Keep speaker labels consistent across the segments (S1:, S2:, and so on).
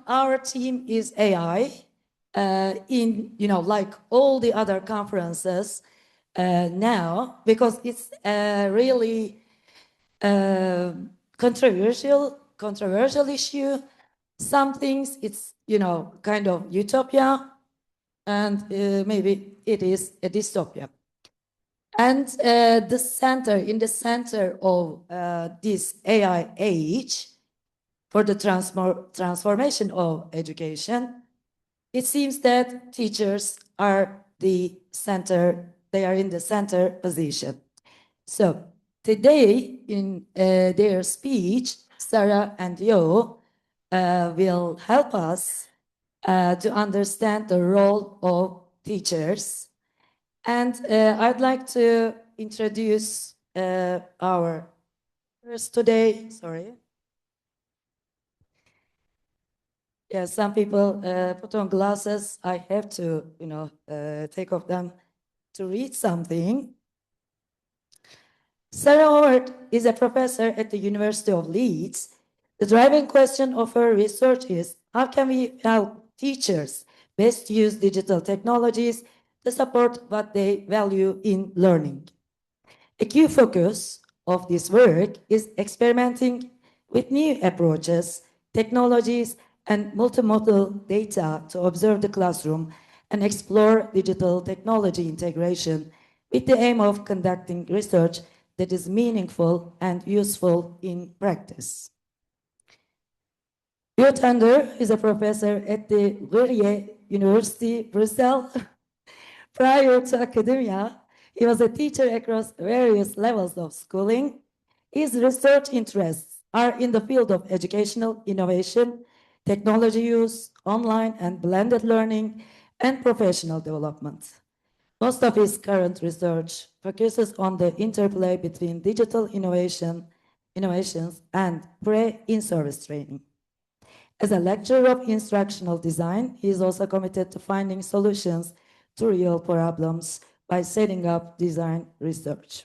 S1: our team is AI in, like all the other conferences now, because it's really controversial issue. Some things it's kind of utopia, and maybe it is a dystopia. And in the center of this AI age, for the transformation of education, it seems that teachers are the center. They are in the center position. So today, in their speech, Sarah and Yo will help us to understand the role of teachers. And I'd like to introduce our first today. Sorry. Yeah, some people put on glasses. I have to, take off them to read something. Sarah Howard is a professor at the University of Leeds. The driving question of her research is, how can we help teachers best use digital technologies to support what they value in learning? A key focus of this work is experimenting with new approaches, technologies, and multimodal data to observe the classroom and explore digital technology integration with the aim of conducting research that is meaningful and useful in practice. Tondeur is a professor at the Verrier University, Brussels. Prior to academia, he was a teacher across various levels of schooling. His research interests are in the field of educational innovation, technology use, online and blended learning, and professional development. Most of his current research focuses on the interplay between digital innovations and in-service training. As a lecturer of instructional design, he is also committed to finding solutions to real problems by setting up design research.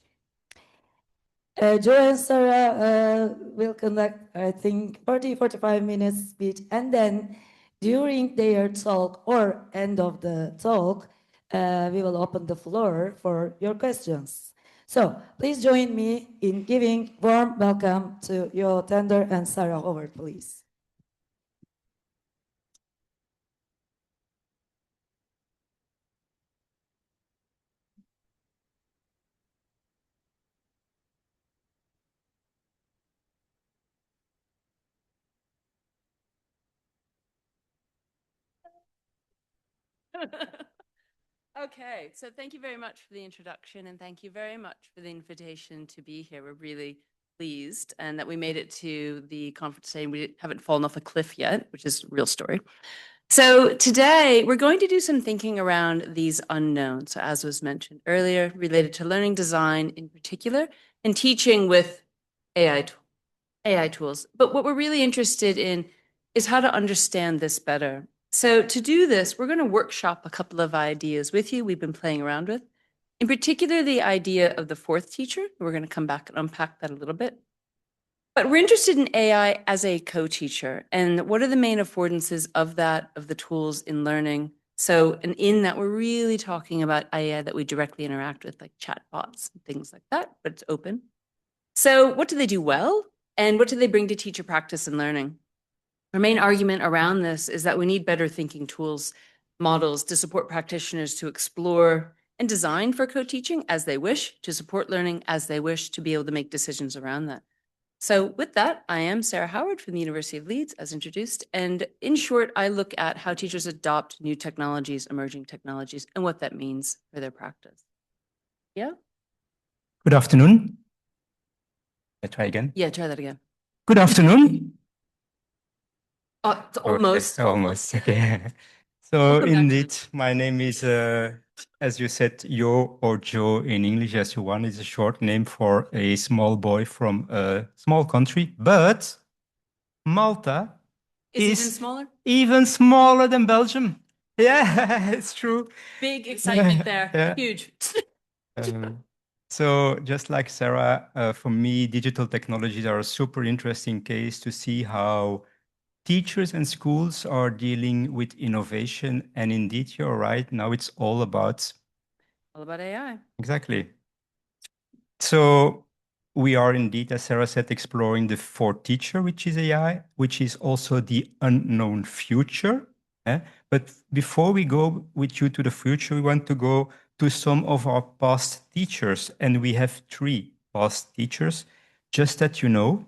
S1: Joe and Sarah will conduct, I think, 45 minutes speech, and then during their talk or end of the talk, we will open the floor for your questions. So please join me in giving warm welcome to Yo Tondeur and Sarah Howard, please.
S2: Okay, so thank you very much for the introduction, and thank you very much for the invitation to be here. We're really pleased and that we made it to the conference today, and we haven't fallen off a cliff yet, which is a real story. So today we're going to do some thinking around these unknowns. So as was mentioned earlier, related to learning design in particular, and teaching with AI tools. But what we're really interested in is how to understand this better. So to do this, we're going to workshop a couple of ideas with you we've been playing around with. In particular, the idea of the fourth teacher. We're going to come back and unpack that a little bit. But we're interested in AI as a co-teacher, and what are the main affordances of that, of the tools in learning? So, and in that, we're really talking about AI that we directly interact with, like chatbots and things like that, but it's open. So what do they do well? And what do they bring to teacher practice and learning? Our main argument around this is that we need better thinking tools, models to support practitioners to explore and design for co-teaching as they wish, to support learning as they wish, to be able to make decisions around that. So with that, I am Sarah Howard from the University of Leeds, as introduced. And in short, I look at how teachers adopt new technologies, emerging technologies, and what that means for their practice. Yeah?
S3: Good afternoon. I try again?
S2: Yeah, try that again.
S3: Good afternoon.
S2: Almost.
S3: Okay, almost, okay. So indeed, my name is, as you said, Yo or Joe in English, as you want. It's a short name for a small boy from a small country. But Malta is even smaller than Belgium. Yeah, it's true.
S2: Big excitement there.
S3: Yeah.
S2: Huge.
S3: So just like Sarah, for me, digital technologies are a super interesting case to see how teachers and schools are dealing with innovation, and indeed, you're right. Now it's all about
S2: AI.
S3: exactly. So we are indeed, as Sarah said, exploring the fourth teacher, which is AI, which is also the unknown future. But before we go with you to the future, we want to go to some of our past teachers, and we have 3 past teachers, just that you know.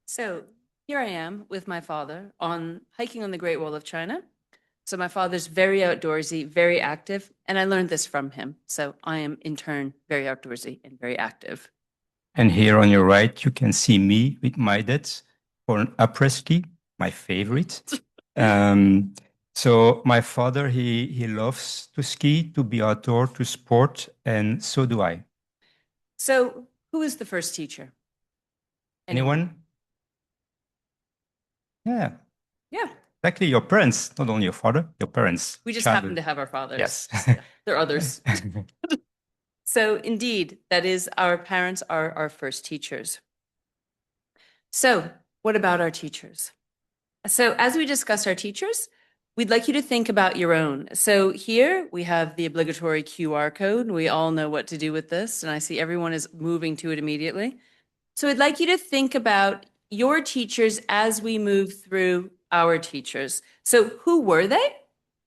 S2: So here I am with my father on hiking on the Great Wall of China. So my father's very outdoorsy, very active, and I learned this from him. So I am in turn very outdoorsy and very active.
S3: And here on your right, you can see me with my dad for an après ski, my favorite. So my father, he loves to ski, to be outdoor, to sport, and so do I.
S2: So who is the first teacher?
S3: Anyone? Yeah,
S2: Yeah.
S3: exactly. Your parents, not only your father, your parents.
S2: We just
S3: Childhood.
S2: happen to have our fathers.
S3: Yes.
S2: Yeah, there are others. So indeed, that is our parents are our first teachers. So what about our teachers? So as we discuss our teachers, we'd like you to think about your own. So here we have the obligatory QR code. We all know what to do with this, and I see everyone is moving to it immediately. So I'd like you to think about your teachers as we move through our teachers. So who were they?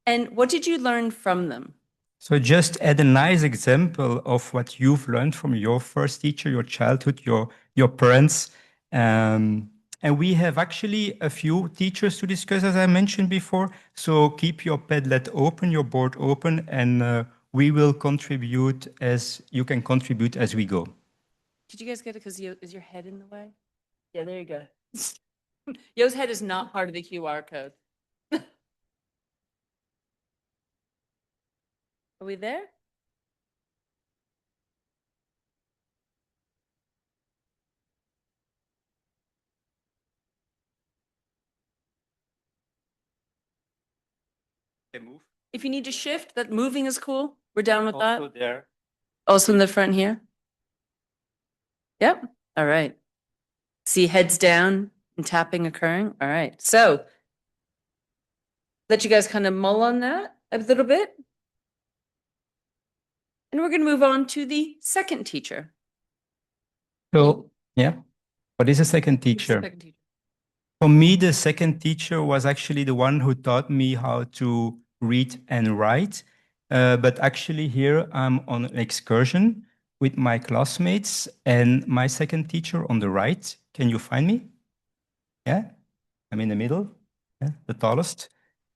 S2: And what did you learn from them?
S3: So just add a nice example of what you've learned from your first teacher, your childhood, your parents. And we have actually a few teachers to discuss, as I mentioned before. So keep your Padlet open, your board open, and we will contribute as you can contribute as we go.
S2: Did you guys get it? Because is your head in the way? Yeah, there you go. Yo's head is not part of the QR code. Are we there?
S3: Move.
S2: If you need to shift, that moving is cool. We're down with that.
S3: Also there.
S2: Also in the front here. Yep. All right. See heads down and tapping occurring. All right. So let you guys kind of mull on that a little bit. And we're going to move on to the second teacher.
S3: So, yeah. What is a second teacher?
S2: Second teacher.
S3: For me, the second teacher was actually the one who taught me how to read and write. But actually here I'm on an excursion with my classmates and my second teacher on the right. Can you find me? Yeah, I'm in the middle, yeah, the tallest.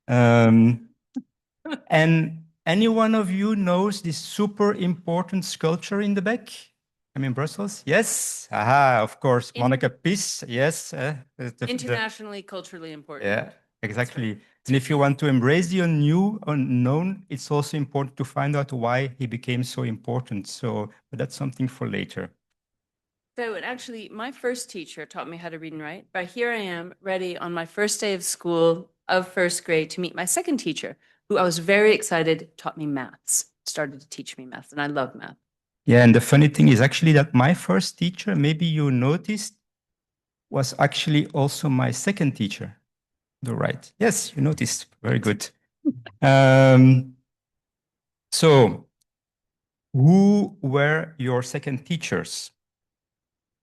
S3: And any one of you knows this super important sculpture in the back? I'm in Brussels. Yes. Aha, of course. Monica Piss. Yes.
S2: Internationally, culturally important.
S3: Yeah, exactly. And if you want to embrace the unknown, it's also important to find out why he became so important. So, but that's something for later.
S2: So, and actually, my first teacher taught me how to read and write. But here I am, ready on my first day of school of first grade to meet my second teacher, who I was very excited taught me maths, started to teach me math, and I love math.
S3: Yeah, and the funny thing is actually that my first teacher, maybe you noticed, was actually also my second teacher. The right. Yes, you noticed. Very good. So, who were your second teachers?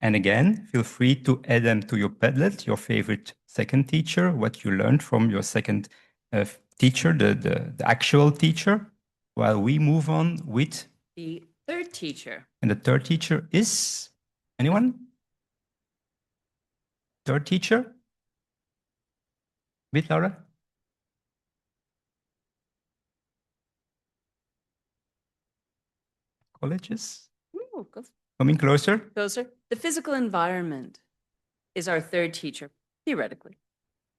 S3: And again, feel free to add them to your Padlet, your favorite second teacher, what you learned from your second teacher, the actual teacher, while we move on with
S2: the third teacher.
S3: And the third teacher is anyone? Third teacher? With Laura? Colleges?
S2: Ooh,
S3: Coming closer?
S2: Closer. The physical environment is our third teacher, theoretically.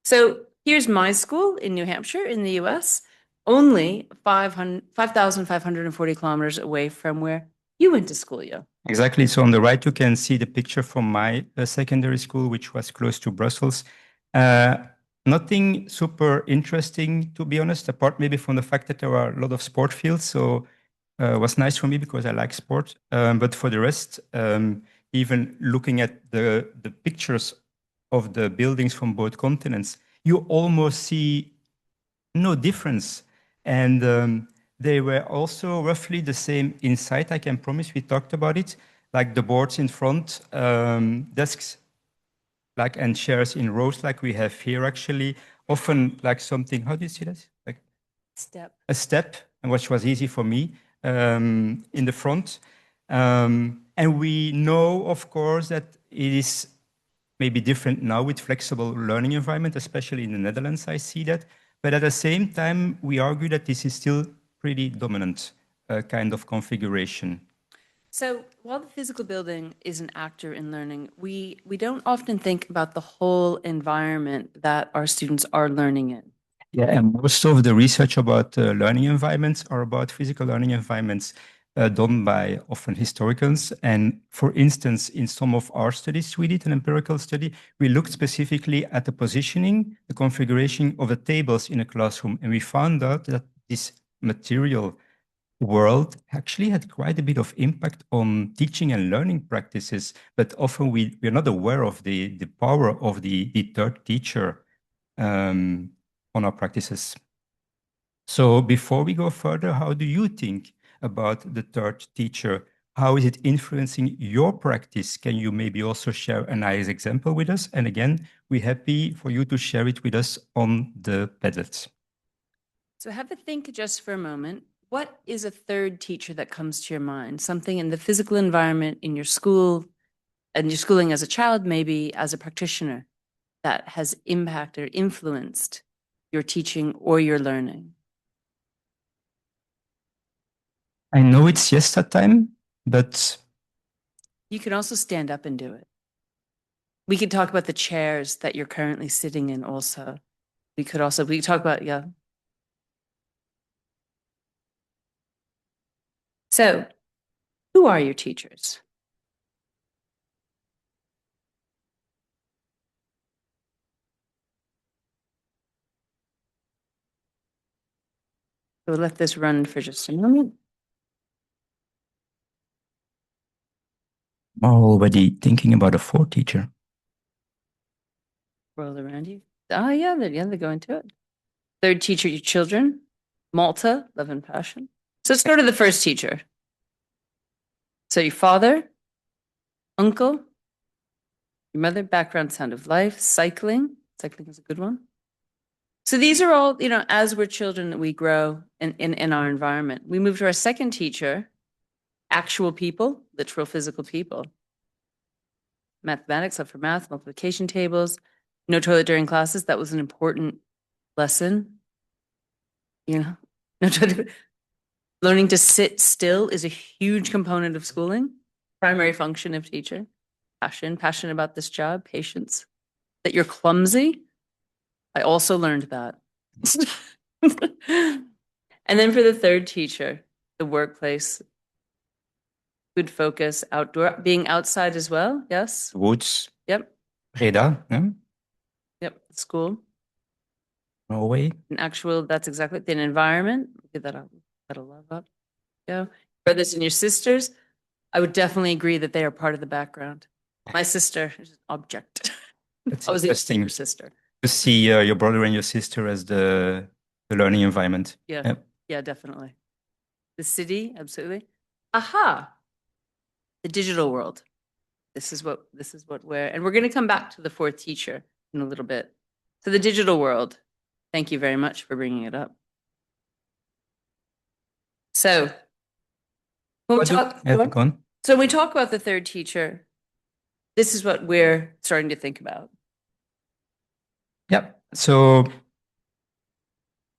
S2: So here's my school in New Hampshire in the US, only 5,540 kilometers away from where you went to school, Yo.
S3: Exactly. So on the right, you can see the picture from my secondary school, which was close to Brussels. Nothing super interesting, to be honest, apart maybe from the fact that there are a lot of sport fields. So it was nice for me because I like sport. But for the rest, even looking at the pictures of the buildings from both continents, you almost see no difference. And they were also roughly the same inside, I can promise. We talked about it, like the boards in front, desks, like and chairs in rows, like we have here actually. Often like something, how do you see that? Like a step, and which was easy for me in the front. And we know, of course, that it is maybe different now with flexible learning environment, especially in the Netherlands, I see that. But at the same time, we argue that this is still pretty dominant kind of configuration.
S2: So while the physical building is an actor in learning, we don't often think about the whole environment that our students are learning in.
S3: Yeah, and most of the research about learning environments are about physical learning environments done by often historians. And for instance, in some of our studies, we did an empirical study. We looked specifically at the positioning, the configuration of the tables in a classroom. And we found out that this material world actually had quite a bit of impact on teaching and learning practices. But often we're not aware of the power of the third teacher on our practices. So before we go further, how do you think about the third teacher? How is it influencing your practice? Can you maybe also share a nice example with us? And again, we're happy for you to share it with us on the Padlet.
S2: So have a think just for a moment. What is a third teacher that comes to your mind? Something in the physical environment in your school, and your schooling as a child, maybe as a practitioner, that has impacted or influenced your teaching or your learning?
S3: I know it's siesta time, but
S2: You can also stand up and do it. We could talk about the chairs that you're currently sitting in also. We could talk about, yeah. So, who are your teachers? We'll let this run for just a moment.
S3: I'm already thinking about a fourth teacher.
S2: Roll around you. Oh, yeah, they're going to it. Third teacher, your children. Malta, love and passion. So let's go to the first teacher. So your father, uncle, your mother, background, sound of life, cycling. Cycling is a good one. So these are all, as we're children, we grow in our environment. We move to our second teacher, actual people, literal physical people. Mathematics, love for math, multiplication tables, no toilet during classes. That was an important lesson. No toilet. Learning to sit still is a huge component of schooling. Primary function of teacher. Passion about this job, patience. That you're clumsy. I also learned that. And then for the third teacher, the workplace, good focus, outdoor, being outside as well. Yes.
S3: Woods.
S2: Yep.
S3: Breda. Yeah?
S2: Yep. School.
S3: Norway.
S2: That's exactly the environment. Get that up. That'll love up. Yeah. Brothers and your sisters. I would definitely agree that they are part of the background. My sister is an object.
S3: That's
S2: I was the
S3: interesting
S2: older sister.
S3: to see your brother and your sister as the learning environment.
S2: Yeah.
S3: Yep.
S2: Yeah, definitely. The city, absolutely. Aha. The digital world. This is what and we're going to come back to the fourth teacher in a little bit. So the digital world. Thank you very much for bringing it up. So when we talk, so when we talk about the third teacher, this is what we're starting to think about.
S3: Yep. So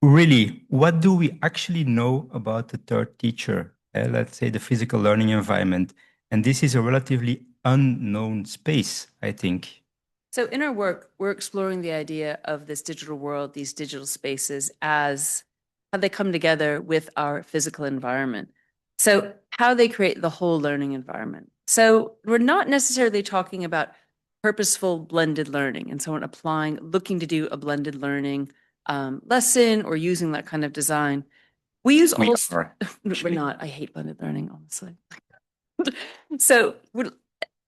S3: really, what do we actually know about the third teacher? Let's say the physical learning environment. And this is a relatively unknown space, I think.
S2: So in our work, we're exploring the idea of this digital world, these digital spaces, as how they come together with our physical environment. So how they create the whole learning environment. So we're not necessarily talking about purposeful blended learning and someone looking to do a blended learning lesson or using that kind of design. We use we're not. I hate blended learning, honestly. So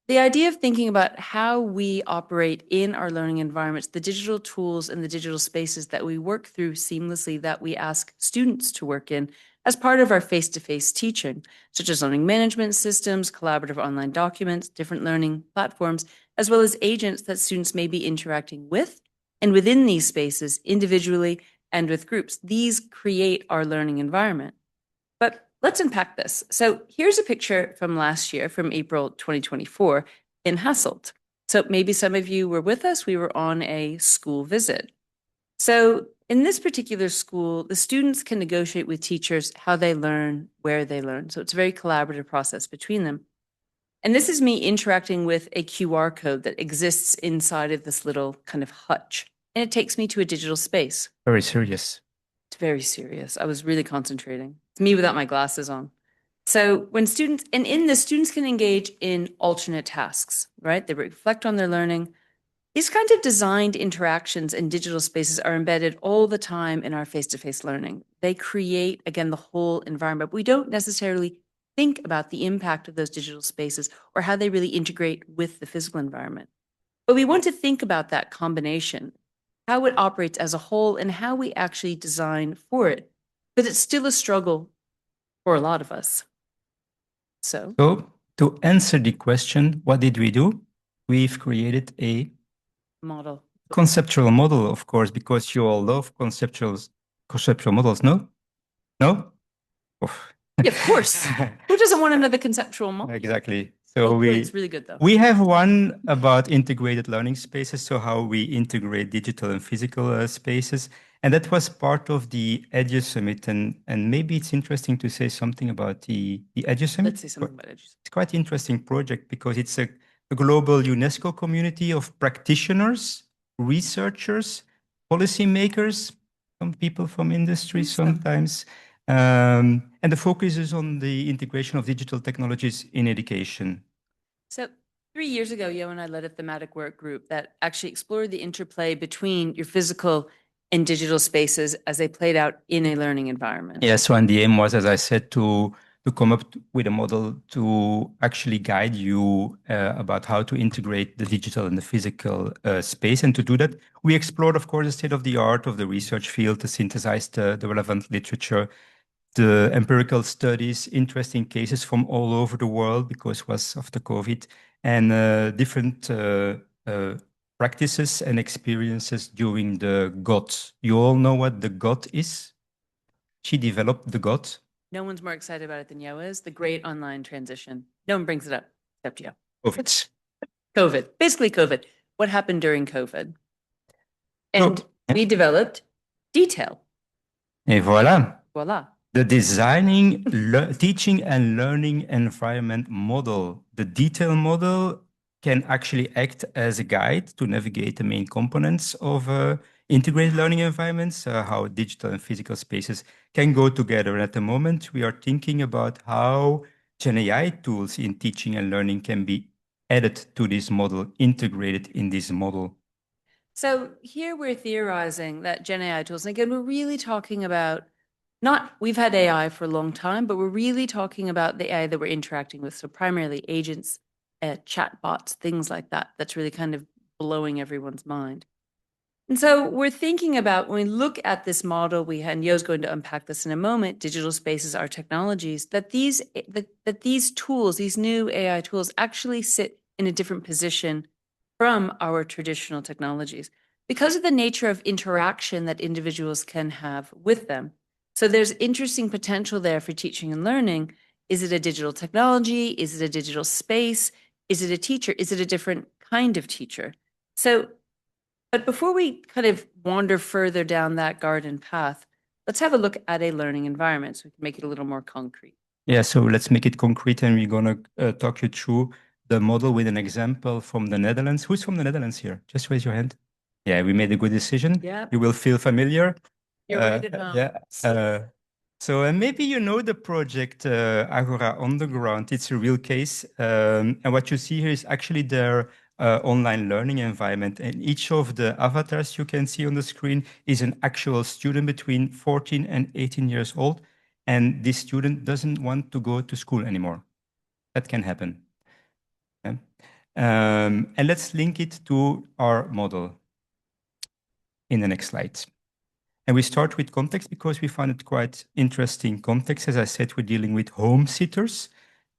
S2: the idea of thinking about how we operate in our learning environments, the digital tools and the digital spaces that we work through seamlessly, that we ask students to work in as part of our face-to-face teaching, such as learning management systems, collaborative online documents, different learning platforms, as well as agents that students may be interacting with and within these spaces individually and with groups. These create our learning environment. But let's unpack this. So here's a picture from last year, from April 2024 in Hasselt. So maybe some of you were with us. We were on a school visit. So in this particular school, the students can negotiate with teachers how they learn, where they learn. So it's a very collaborative process between them. And this is me interacting with a QR code that exists inside of this little kind of hutch. And it takes me to a digital space.
S3: Very serious.
S2: It's very serious. I was really concentrating. It's me without my glasses on. So when students, and in this, students can engage in alternate tasks, right? They reflect on their learning. These kinds of designed interactions and digital spaces are embedded all the time in our face-to-face learning. They create, again, the whole environment. We don't necessarily think about the impact of those digital spaces or how they really integrate with the physical environment. But we want to think about that combination, how it operates as a whole and how we actually design for it. But it's still a struggle for a lot of us. So
S3: to answer the question, what did we do? We've created a
S2: model.
S3: Conceptual model, of course, because you all love conceptual models, no? No?
S2: Yeah, of course. Who doesn't want another conceptual model?
S3: Exactly. So
S2: it's really good though.
S3: We have one about integrated learning spaces, so how we integrate digital and physical spaces. And that was part of the Edu Summit. And maybe it's interesting to say something about the Edu Summit.
S2: Let's say something about Edu Summit.
S3: It's quite an interesting project because it's a global UNESCO community of practitioners, researchers, policymakers, some people from industry sometimes. And the focus is on the integration of digital technologies in education.
S2: So 3 years ago, Yo and I led a thematic work group that actually explored the interplay between your physical and digital spaces as they played out in a learning environment.
S3: Yeah, so and the aim was, as I said, to come up with a model to actually guide you about how to integrate the digital and the physical space. And to do that, we explored, of course, the state of the art of the research field to synthesize the relevant literature, the empirical studies, interesting cases from all over the world because it was after COVID, and different practices and experiences during the GOT. You all know what the GOT is? She developed the GOT.
S2: No one's more excited about it than Yo is, the great online transition. No one brings it up except Yo. COVID, basically COVID. What happened during COVID? And we developed detail.
S3: Et voilà.
S2: Voila.
S3: The designing, teaching and learning environment model. The detail model can actually act as a guide to navigate the main components of integrated learning environments, how digital and physical spaces can go together. And at the moment, we are thinking about how Gen AI tools in teaching and learning can be added to this model, integrated in this model.
S2: So here we're theorizing that Gen AI tools, and again, we're really talking about we've had AI for a long time, but we're really talking about the AI that we're interacting with. So primarily agents, chatbots, things like that. That's really kind of blowing everyone's mind. And so we're thinking about, when we look at this model, and Yo's going to unpack this in a moment, digital spaces are technologies, that these tools, these new AI tools actually sit in a different position from our traditional technologies because of the nature of interaction that individuals can have with them. So there's interesting potential there for teaching and learning. Is it a digital technology? Is it a digital space? Is it a teacher? Is it a different kind of teacher? But before we kind of wander further down that garden path, let's have a look at a learning environment so we can make it a little more concrete.
S3: Yeah, so let's make it concrete and we're going to talk you through the model with an example from the Netherlands. Who's from the Netherlands here? Just raise your hand. Yeah, we made a good decision.
S2: Yeah.
S3: You will feel familiar.
S2: You're right at home.
S3: Yeah. So maybe you know the project Agora Underground. It's a real case. And what you see here is actually their online learning environment. And each of the avatars you can see on the screen is an actual student between 14 and 18 years old. And this student doesn't want to go to school anymore. That can happen. Yeah. And let's link it to our model in the next slide. And we start with context because we found it quite interesting context. As I said, we're dealing with home sitters,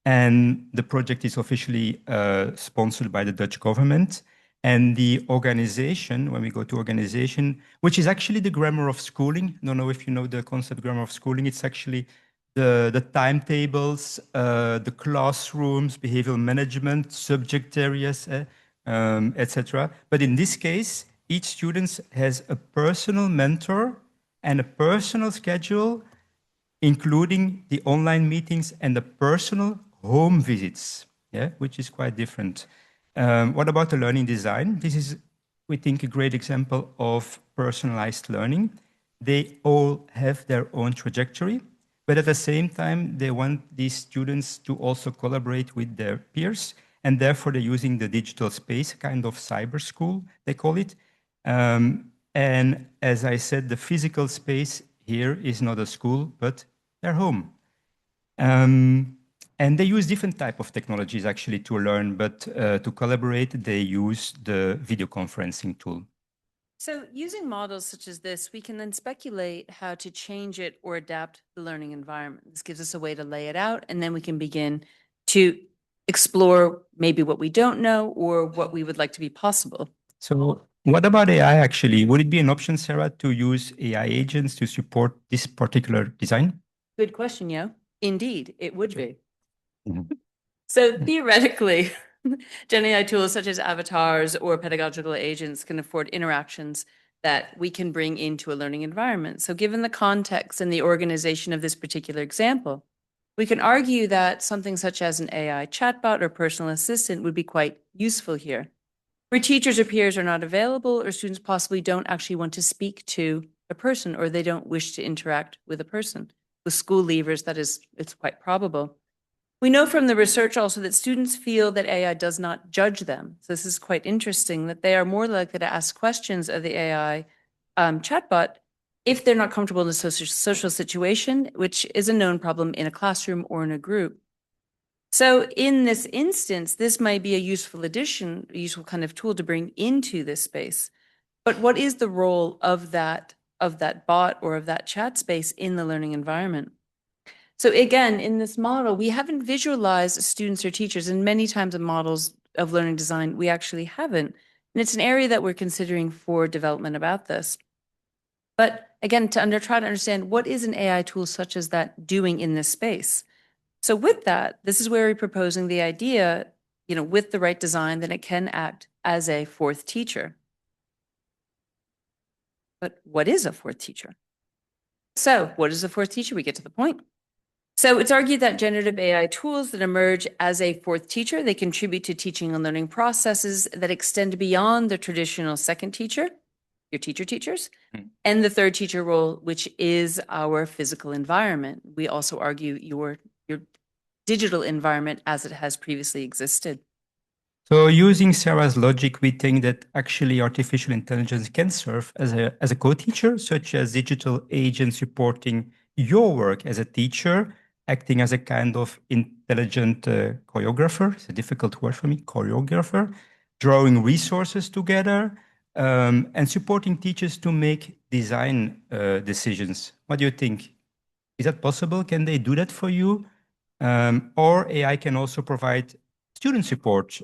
S3: and the project is officially sponsored by the Dutch government. And the organization, when we go to organization, which is actually the grammar of schooling. I don't know if you know the concept grammar of schooling. It's actually the timetables, the classrooms, behavioral management, subject areas, etc. But in this case, each student has a personal mentor and a personal schedule, including the online meetings and the personal home visits, yeah, which is quite different. What about the learning design? This is, we think, a great example of personalized learning. They all have their own trajectory, but at the same time, they want these students to also collaborate with their peers, and therefore they're using the digital space, kind of cyber school, they call it. And as I said, the physical space here is not a school, but their home. And they use different type of technologies actually to learn, but to collaborate, they use the video conferencing tool.
S2: So using models such as this, we can then speculate how to change it or adapt the learning environment. This gives us a way to lay it out, and then we can begin to explore maybe what we don't know or what we would like to be possible.
S3: So what about AI actually? Would it be an option, Sarah, to use AI agents to support this particular design?
S2: Good question, Yo. Indeed, it would be.
S3: Mhm.
S2: So theoretically, Gen AI tools such as avatars or pedagogical agents can afford interactions that we can bring into a learning environment. So given the context and the organization of this particular example, we can argue that something such as an AI chatbot or personal assistant would be quite useful here, where teachers or peers are not available or students possibly don't actually want to speak to a person or they don't wish to interact with a person. With school leavers, it's quite probable. We know from the research also that students feel that AI does not judge them. So this is quite interesting, that they are more likely to ask questions of the AI chatbot if they're not comfortable in a social situation, which is a known problem in a classroom or in a group. So in this instance, this might be a useful addition, a useful kind of tool to bring into this space. But what is the role of that bot or of that chat space in the learning environment? So again, in this model, we haven't visualized students or teachers, and many times in models of learning design, we actually haven't. And it's an area that we're considering for development about this. But again, try to understand what is an AI tool such as that doing in this space. So with that, this is where we're proposing the idea, with the right design, that it can act as a fourth teacher. But what is a fourth teacher? So what is a fourth teacher? We get to the point. So it's argued that generative AI tools that emerge as a fourth teacher, they contribute to teaching and learning processes that extend beyond the traditional second teacher, your teachers, and the third teacher role, which is our physical environment. We also argue your digital environment as it has previously existed.
S3: So using Sarah's logic, we think that actually artificial intelligence can serve as a co-teacher, such as digital agents supporting your work as a teacher, acting as a kind of intelligent choreographer. It's a difficult word for me, choreographer, drawing resources together, and supporting teachers to make design decisions. What do you think? Is that possible? Can they do that for you? Or AI can also provide student support,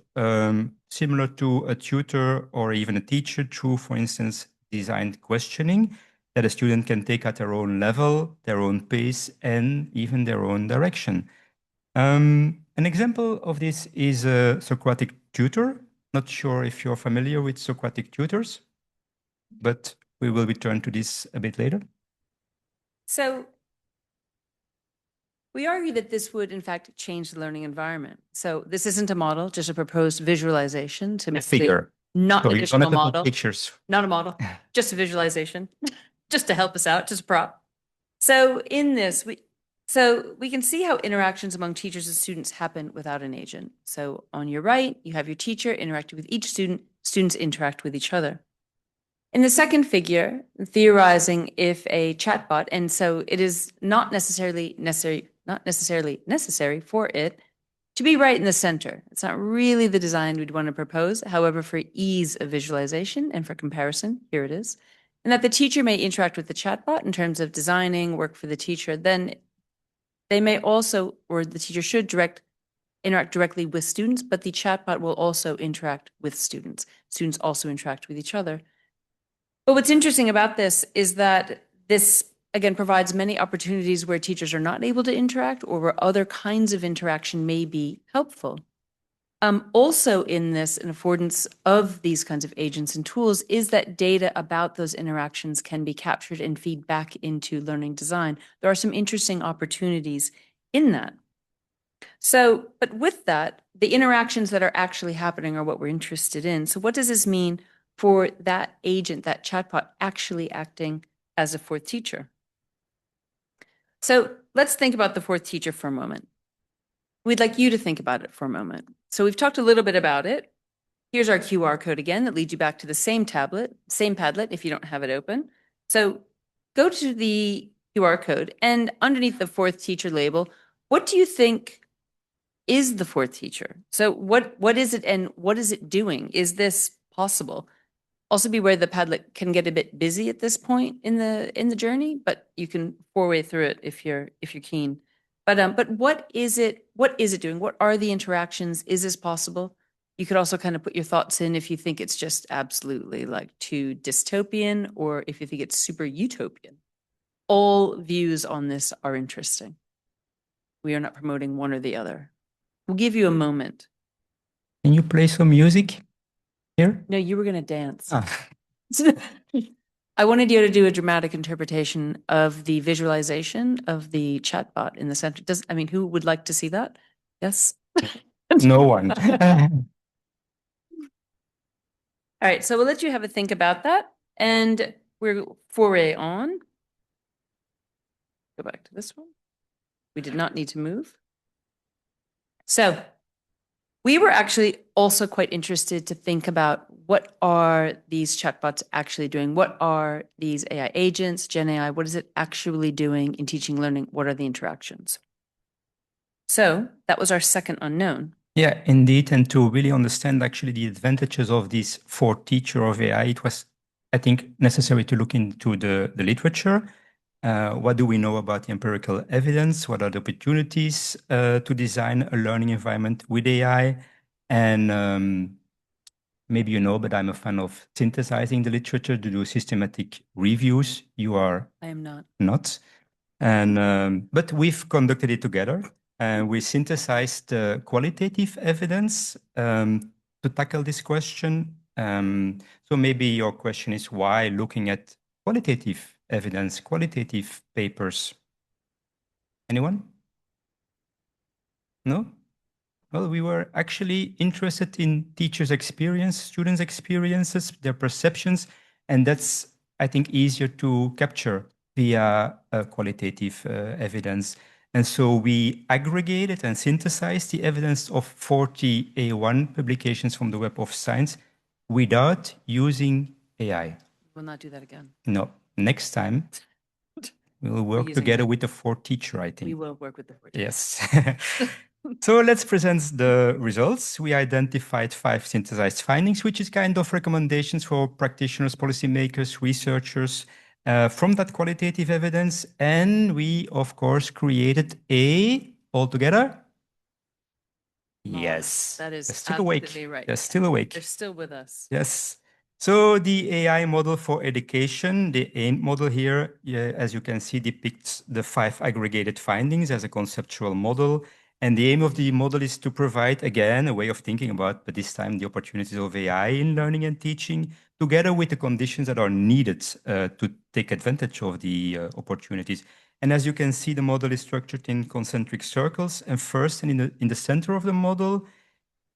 S3: similar to a tutor or even a teacher through, for instance, designed questioning that a student can take at their own level, their own pace, and even their own direction. An example of this is a Socratic tutor. Not sure if you're familiar with Socratic tutors, but we will return to this a bit later.
S2: So we argue that this would, in fact, change the learning environment. So this isn't a model, just a proposed visualization to make it clear. Not an additional model.
S3: Pictures.
S2: Not a model, just a visualization, just to help us out, just a prop. So in this, we can see how interactions among teachers and students happen without an agent. So on your right, you have your teacher interacting with each student, students interact with each other. In the second figure, theorizing if a chatbot, and so it is not necessarily necessary for it to be right in the center. It's not really the design we'd want to propose. However, for ease of visualization and for comparison, here it is. And that the teacher may interact with the chatbot in terms of designing work for the teacher. Then they may also, or the teacher should interact directly with students, but the chatbot will also interact with students. Students also interact with each other. But what's interesting about this is that this, again, provides many opportunities where teachers are not able to interact or where other kinds of interaction may be helpful. Also in this, in affordance of these kinds of agents and tools, is that data about those interactions can be captured and feed back into learning design. There are some interesting opportunities in that. So, but with that, the interactions that are actually happening are what we're interested in. So what does this mean for that agent, that chatbot, actually acting as a fourth teacher? So let's think about the fourth teacher for a moment. We'd like you to think about it for a moment. So we've talked a little bit about it. Here's our QR code again that leads you back to the same tablet, same Padlet if you don't have it open. So go to the QR code and underneath the fourth teacher label, what do you think is the fourth teacher? So what is it and what is it doing? Is this possible? Also beware the Padlet can get a bit busy at this point in the journey, but you can forward through it if you're keen. But what is it doing? What are the interactions? Is this possible? You could also kind of put your thoughts in if you think it's just absolutely like too dystopian or if you think it's super utopian. All views on this are interesting. We are not promoting one or the other. We'll give you a moment.
S3: Can you play some music here?
S2: No, you were going to dance.
S3: Ah.
S2: I wanted you to do a dramatic interpretation of the visualization of the chatbot in the center. Who would like to see that? Yes?
S3: No one.
S2: All right, so we'll let you have a think about that. And we'll foray on. Go back to this one. We did not need to move. So we were actually also quite interested to think about what are these chatbots actually doing? What are these AI agents, Gen AI, what is it actually doing in teaching learning? What are the interactions? So that was our second unknown.
S3: Yeah, indeed. And to really understand actually the advantages of this fourth teacher of AI, it was, I think, necessary to look into the literature. What do we know about the empirical evidence? What are the opportunities to design a learning environment with AI? And maybe you know, but I'm a fan of synthesizing the literature to do systematic reviews. You are
S2: I am not.
S3: Not. And but we've conducted it together, and we synthesized qualitative evidence to tackle this question. So maybe your question is why looking at qualitative evidence, qualitative papers? Anyone? No? Well, we were actually interested in teachers' experience, students' experiences, their perceptions, and that's, I think, easier to capture via qualitative evidence. And so we aggregated and synthesized the evidence of 40 A1 publications from the Web of Science without using AI.
S2: We'll not do that again.
S3: No, next time we'll work together with the fourth teacher, I think.
S2: We will work with the fourth teacher.
S3: Yes. So let's present the results. We identified 5 synthesized findings, which is kind of recommendations for practitioners, policymakers, researchers from that qualitative evidence. And we, of course, created altogether. Yes.
S2: That is
S3: They're still awake.
S2: absolutely right.
S3: They're still awake.
S2: They're still with us.
S3: Yes. So the AI model for education, the AIM model here, as you can see, depicts the 5 aggregated findings as a conceptual model. And the aim of the model is to provide, again, a way of thinking about, but this time, the opportunities of AI in learning and teaching, together with the conditions that are needed to take advantage of the opportunities. And as you can see, the model is structured in concentric circles. And first, and in the center of the model,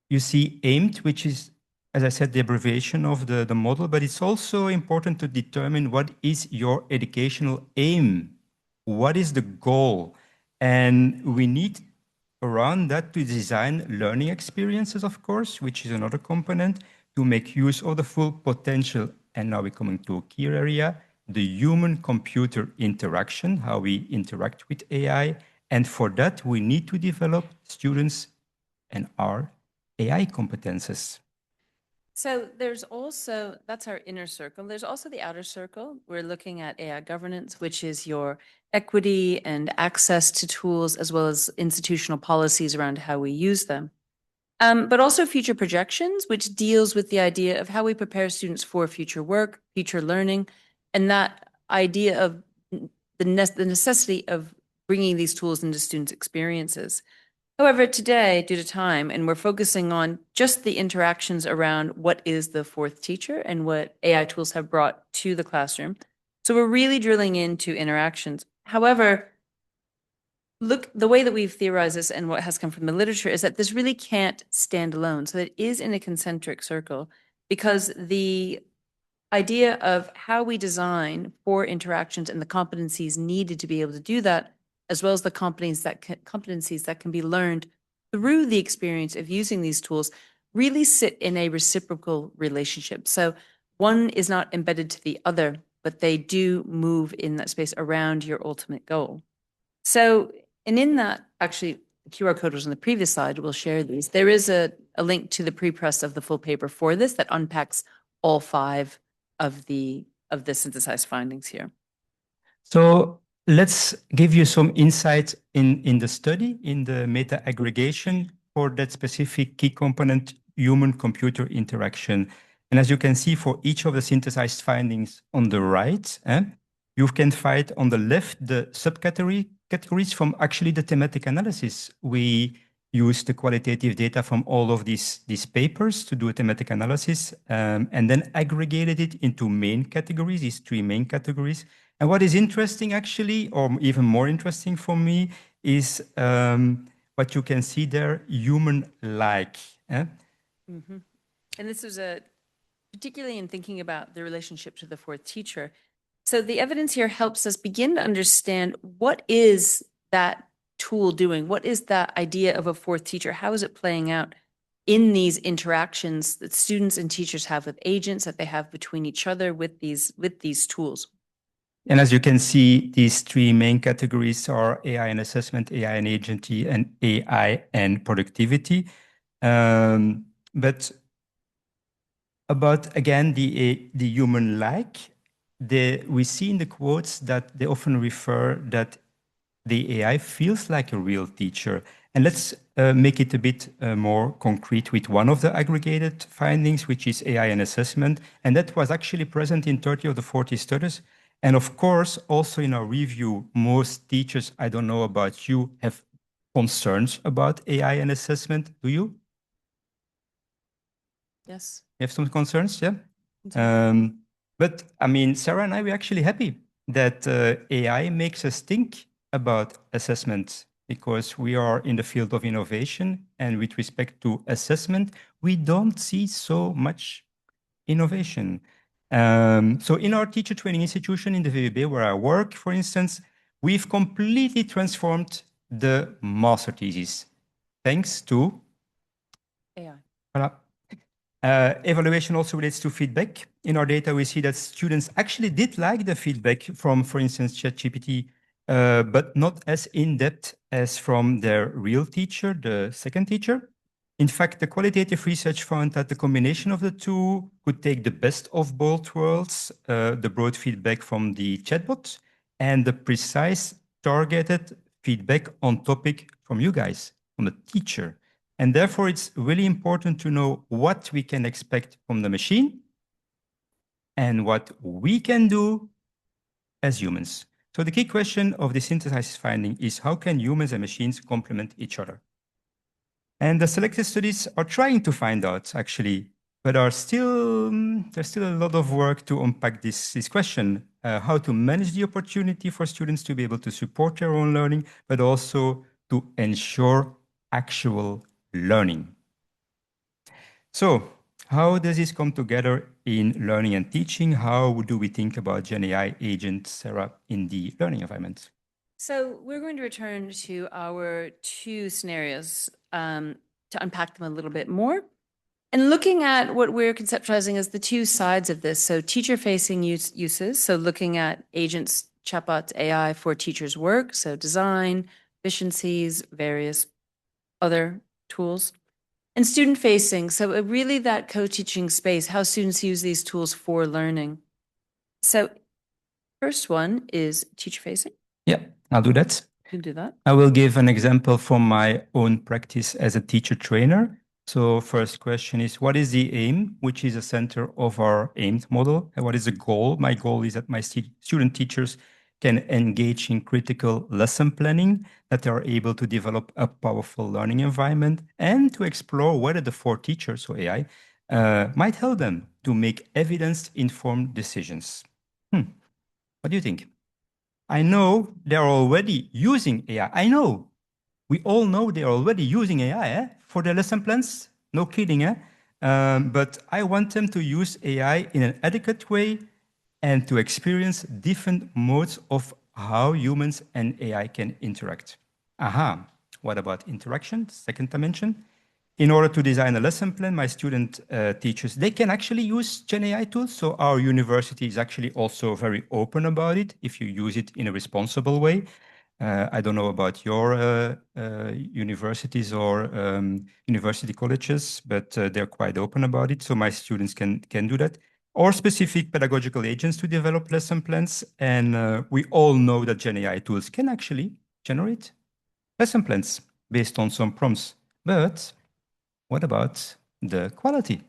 S3: you see aimed, which is, as I said, the abbreviation of the model, but it's also important to determine what is your educational aim. What is the goal? And we need around that to design learning experiences, of course, which is another component, to make use of the full potential. And now we're coming to a key area, the human-computer interaction, how we interact with AI. And for that, we need to develop students and our AI competences.
S2: So there's also, that's our inner circle. There's also the outer circle. We're looking at AI governance, which is your equity and access to tools, as well as institutional policies around how we use them. But also future projections, which deals with the idea of how we prepare students for future work, future learning, and that idea of the necessity of bringing these tools into students' experiences. However, today, due to time, and we're focusing on just the interactions around what is the fourth teacher and what AI tools have brought to the classroom. So we're really drilling into interactions. However, look, the way that we've theorized this and what has come from the literature is that this really can't stand alone. So it is in a concentric circle because the idea of how we design for interactions and the competencies needed to be able to do that, as well as the competencies that can be learned through the experience of using these tools, really sit in a reciprocal relationship. So one is not embedded to the other, but they do move in that space around your ultimate goal. So, and in that, actually, the QR code was on the previous slide. We'll share these. There is a link to the prepress of the full paper for this that unpacks all 5 of the synthesized findings here.
S3: So let's give you some insight in the study, in the meta aggregation for that specific key component, human-computer interaction. And as you can see, for each of the synthesized findings on the right, you can find on the left the categories from actually the thematic analysis. We use the qualitative data from all of these papers to do a thematic analysis, and then aggregated it into main categories, these 3 main categories. And what is interesting actually, or even more interesting for me, is what you can see there, human-like.
S2: Mm-hmm. And this was particularly in thinking about the relationship to the fourth teacher. So the evidence here helps us begin to understand what is that tool doing? What is that idea of a fourth teacher? How is it playing out in these interactions that students and teachers have with agents, that they have between each other with these tools?
S3: And as you can see, these 3 main categories are AI and assessment, AI and agency, and AI and productivity. But about, again, the human-like, we see in the quotes that they often refer that the AI feels like a real teacher. And let's make it a bit more concrete with one of the aggregated findings, which is AI and assessment. And that was actually present in 30 of the 40 studies. And of course, also in our review, most teachers, I don't know about you, have concerns about AI and assessment. Do you?
S2: Yes.
S3: You have some concerns, yeah? But I mean, Sarah and I, we're actually happy that AI makes us think about assessment, because we are in the field of innovation, and with respect to assessment, we don't see so much innovation. So in our teacher training institution in the VUB, where I work, for instance, we've completely transformed the master thesis thanks to
S2: AI.
S3: Voilà. Evaluation also relates to feedback. In our data, we see that students actually did like the feedback from, for instance, ChatGPT, but not as in-depth as from their real teacher, the second teacher. In fact, the qualitative research found that the combination of the 2 could take the best of both worlds, the broad feedback from the chatbot and the precise targeted feedback on topic from you guys, from the teacher. And therefore, it's really important to know what we can expect from the machine and what we can do as humans. So the key question of the synthesized finding is, how can humans and machines complement each other? And the selected studies are trying to find out, actually, but there's still a lot of work to unpack this question, how to manage the opportunity for students to be able to support their own learning, but also to ensure actual learning. So how does this come together in learning and teaching? How do we think about Gen AI agents, Sarah, in the learning environment?
S2: So we're going to return to our 2 scenarios to unpack them a little bit more. And looking at what we're conceptualizing as the 2 sides of this, so teacher-facing uses, so looking at agents, chatbots, AI for teachers' work, so design, efficiencies, various other tools. And student facing, so really that co-teaching space, how students use these tools for learning. So first one is teacher facing.
S3: Yeah, I'll do that.
S2: You can do that.
S3: I will give an example from my own practice as a teacher trainer. So first question is, what is the aim, which is the center of our aimed model? And what is the goal? My goal is that my student teachers can engage in critical lesson planning, that they are able to develop a powerful learning environment, and to explore whether the four teachers, so AI, might help them to make evidence-informed decisions. What do you think? I know they're already using AI. I know. We all know they're already using AI for their lesson plans. No kidding. But I want them to use AI in an adequate way and to experience different modes of how humans and AI can interact. Aha. What about interaction? Second dimension. In order to design a lesson plan, my student teachers, they can actually use Gen AI tools. So our university is actually also very open about it if you use it in a responsible way. I don't know about your universities or university colleges, but they're quite open about it. So my students can do that. Or specific pedagogical agents to develop lesson plans. And we all know that Gen AI tools can actually generate lesson plans based on some prompts. But what about the quality?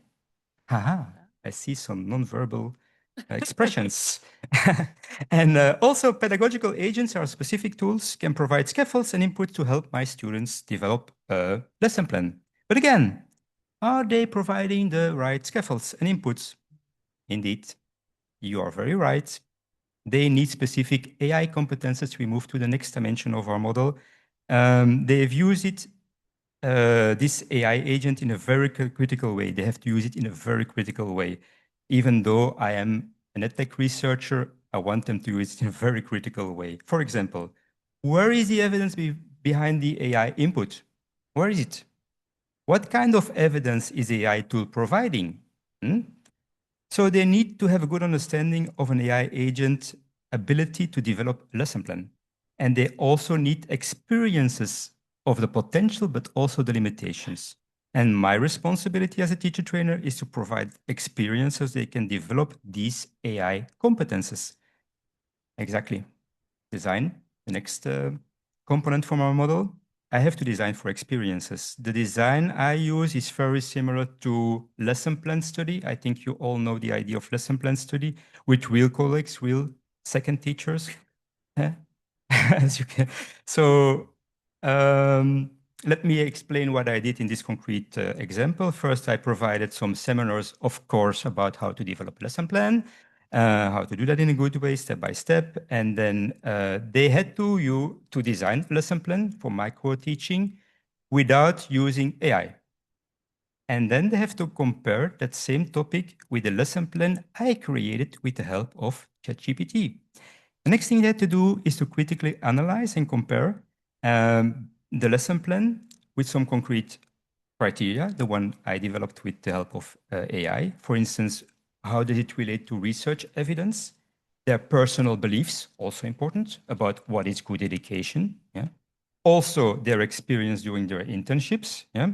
S3: Haha, I see some nonverbal expressions. And also pedagogical agents are specific tools, can provide scaffolds and input to help my students develop a lesson plan. But again, are they providing the right scaffolds and inputs? Indeed, you are very right. They need specific AI competences. We move to the next dimension of our model. They've used it this AI agent in a very critical way. They have to use it in a very critical way. Even though I am an edtech researcher, I want them to use it in a very critical way. For example, where is the evidence behind the AI input? Where is it? What kind of evidence is the AI tool providing? So they need to have a good understanding of an AI agent ability to develop a lesson plan. And they also need experiences of the potential, but also the limitations. And my responsibility as a teacher trainer is to provide experiences they can develop these AI competences. Exactly. Design, the next component from our model. I have to design for experiences. The design I use is very similar to lesson plan study. I think you all know the idea of lesson plan study with real colleagues, real second teachers. As you can. So let me explain what I did in this concrete example. First, I provided some seminars, of course, about how to develop a lesson plan, how to do that in a good way, step by step. And then they had to design a lesson plan for micro teaching without using AI. And then they have to compare that same topic with the lesson plan I created with the help of ChatGPT. The next thing they had to do is to critically analyze and compare the lesson plan with some concrete criteria, the one I developed with the help of AI. For instance, how does it relate to research evidence? Their personal beliefs, also important, about what is good education. Yeah. Also, their experience during their internships. Yeah.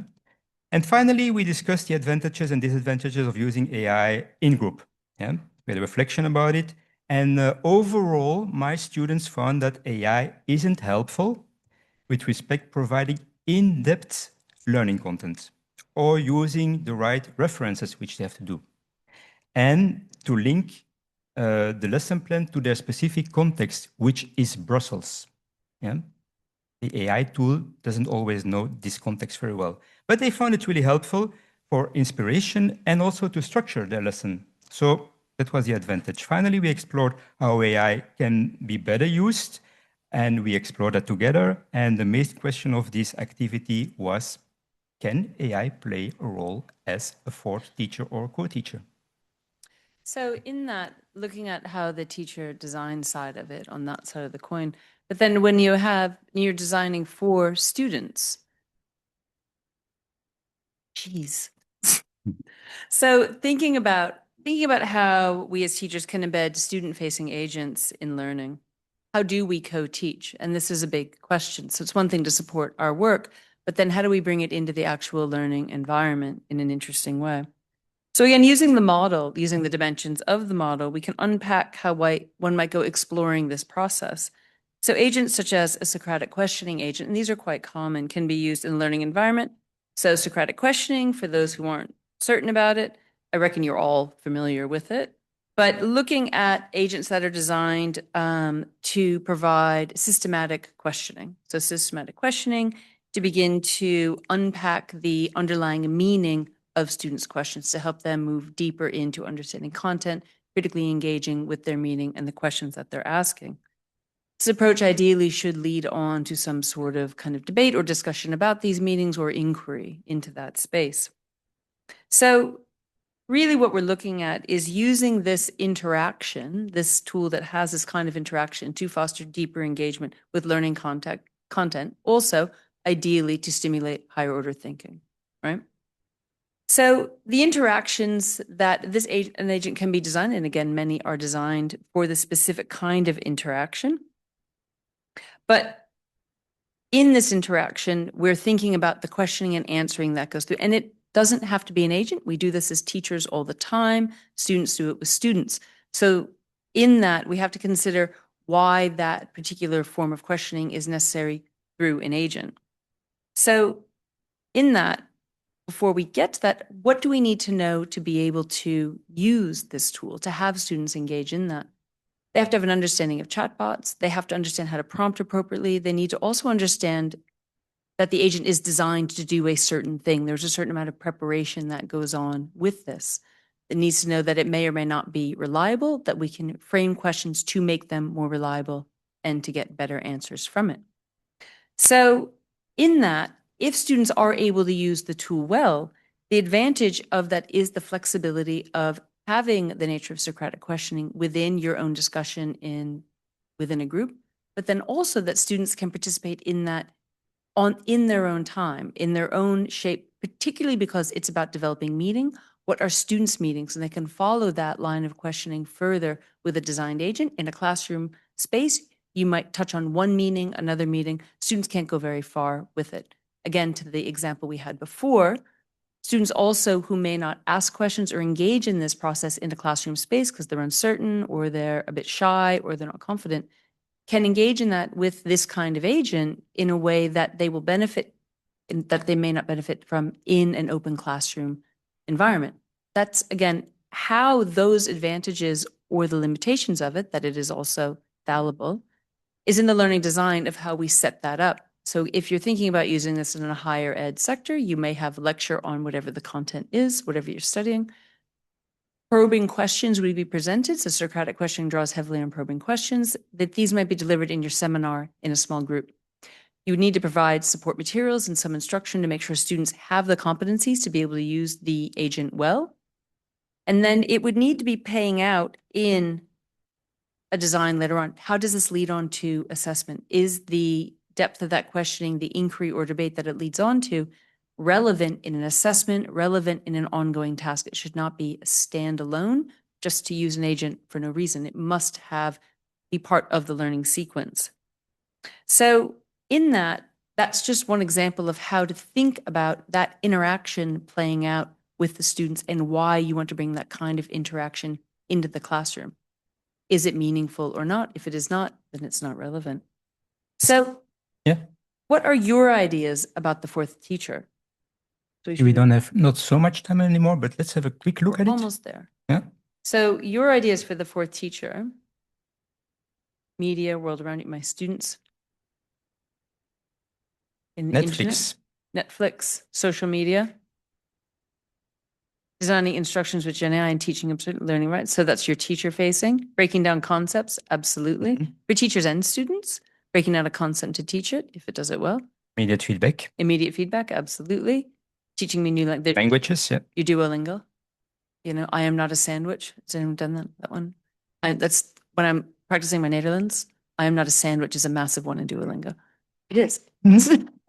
S3: And finally, we discussed the advantages and disadvantages of using AI in group. Yeah? We had a reflection about it. And overall, my students found that AI isn't helpful with respect providing in-depth learning content or using the right references, which they have to do. And to link the lesson plan to their specific context, which is Brussels. Yeah? The AI tool doesn't always know this context very well, but they found it really helpful for inspiration and also to structure their lesson. So that was the advantage. Finally, we explored how AI can be better used, and we explored that together. And the main question of this activity was, can AI play a role as a fourth teacher or co-teacher?
S2: So in that, looking at how the teacher design side of it on that side of the coin, but then when you're designing for students, geez. So thinking about how we as teachers can embed student-facing agents in learning, how do we co-teach? And this is a big question. So it's one thing to support our work, but then how do we bring it into the actual learning environment in an interesting way? So again, using the model, using the dimensions of the model, we can unpack how one might go exploring this process. So agents such as a Socratic questioning agent, and these are quite common, can be used in the learning environment. So Socratic questioning, for those who aren't certain about it, I reckon you're all familiar with it. But looking at agents that are designed to provide systematic questioning. So systematic questioning to begin to unpack the underlying meaning of students' questions to help them move deeper into understanding content, critically engaging with their meaning and the questions that they're asking. This approach ideally should lead on to some sort of kind of debate or discussion about these meanings or inquiry into that space. So really what we're looking at is using this interaction, this tool that has this kind of interaction to foster deeper engagement with learning content, also ideally to stimulate higher order thinking, right? So the interactions that an agent can be designed, and again, many are designed for the specific kind of interaction. But in this interaction, we're thinking about the questioning and answering that goes through. And it doesn't have to be an agent. We do this as teachers all the time. Students do it with students. So in that, we have to consider why that particular form of questioning is necessary through an agent. So in that, before we get to that, what do we need to know to be able to use this tool, to have students engage in that? They have to have an understanding of chatbots. They have to understand how to prompt appropriately. They need to also understand that the agent is designed to do a certain thing. There's a certain amount of preparation that goes on with this. It needs to know that it may or may not be reliable, that we can frame questions to make them more reliable and to get better answers from it. So in that, if students are able to use the tool well, the advantage of that is the flexibility of having the nature of Socratic questioning within your own discussion within a group, but then also that students can participate in that in their own time, in their own shape, particularly because it's about developing meaning. What are students' meetings? And they can follow that line of questioning further with a designed agent in a classroom space. You might touch on one meaning, another meaning. Students can't go very far with it. Again, to the example we had before, students also who may not ask questions or engage in this process in a classroom space because they're uncertain or they're a bit shy or they're not confident, can engage in that with this kind of agent in a way that they will benefit, that they may not benefit from in an open classroom environment. That's, again, how those advantages or the limitations of it, that it is also fallible, is in the learning design of how we set that up. So if you're thinking about using this in a higher ed sector, you may have a lecture on whatever the content is, whatever you're studying. Probing questions would be presented. So Socratic questioning draws heavily on probing questions, that these might be delivered in your seminar in a small group. You would need to provide support materials and some instruction to make sure students have the competencies to be able to use the agent well. And then it would need to be paying out in a design later on. How does this lead on to assessment? Is the depth of that questioning, the inquiry or debate that it leads on to, relevant in an assessment, relevant in an ongoing task? It should not be a standalone just to use an agent for no reason. It must be part of the learning sequence. So in that, that's just one example of how to think about that interaction playing out with the students and why you want to bring that kind of interaction into the classroom. Is it meaningful or not? If it is not, then it's not relevant. So
S3: yeah,
S2: what are your ideas about the fourth teacher? So
S3: we don't have not so much time anymore, but let's have a quick look at it.
S2: Almost there.
S3: Yeah.
S2: So your ideas for the fourth teacher: media, world around you, my students. In
S3: Netflix.
S2: Netflix, social media. Designing instructions with Gen AI and teaching learning, right? So that's your teacher facing. Breaking down concepts, absolutely.
S3: Mm-hmm.
S2: For teachers and students, breaking down a concept to teach it, if it does it well.
S3: Immediate feedback.
S2: Immediate feedback, absolutely. Teaching me new
S3: languages, yeah.
S2: You Duolingo. You know, I am not a sandwich. Has anyone done that one? That's when I'm practicing my Netherlands. I am not a sandwich is a massive one in Duolingo. It is.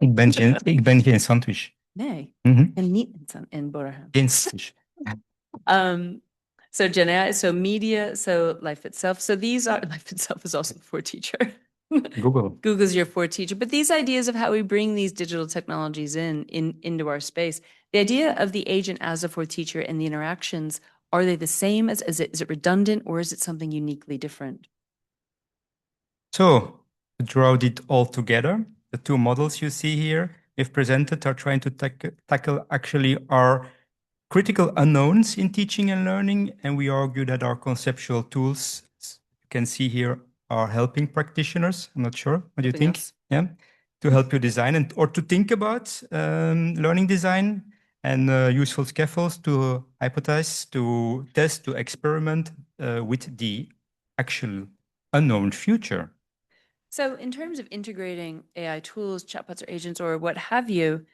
S3: Ik ben geen sandwich.
S2: Nee,
S3: Mm-hmm.
S2: en niet in boterham.
S3: Geen sandwich.
S2: So Gen AI, so media, so life itself. So these are, life itself is also for teacher.
S3: Google.
S2: Google's your for teacher. But these ideas of how we bring these digital technologies into our space, the idea of the agent as a for teacher and the interactions, are they the same? Is it redundant, or is it something uniquely different?
S3: So, to draw it all together, the two models you see here, if presented, are trying to tackle actually our critical unknowns in teaching and learning, and we argue that our conceptual tools, you can see here, are helping practitioners. I'm not sure. What do you think?
S2: Us.
S3: Yeah, to help you design or to think about learning design and useful scaffolds to hypothesize, to test, to experiment with the actual unknown future.
S2: So in terms of integrating AI tools, chatbots or agents or what have you,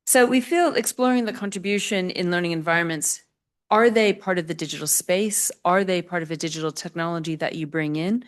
S2: so we feel exploring the contribution in learning environments, are they part of the digital space? Are they part of a digital technology that you bring in?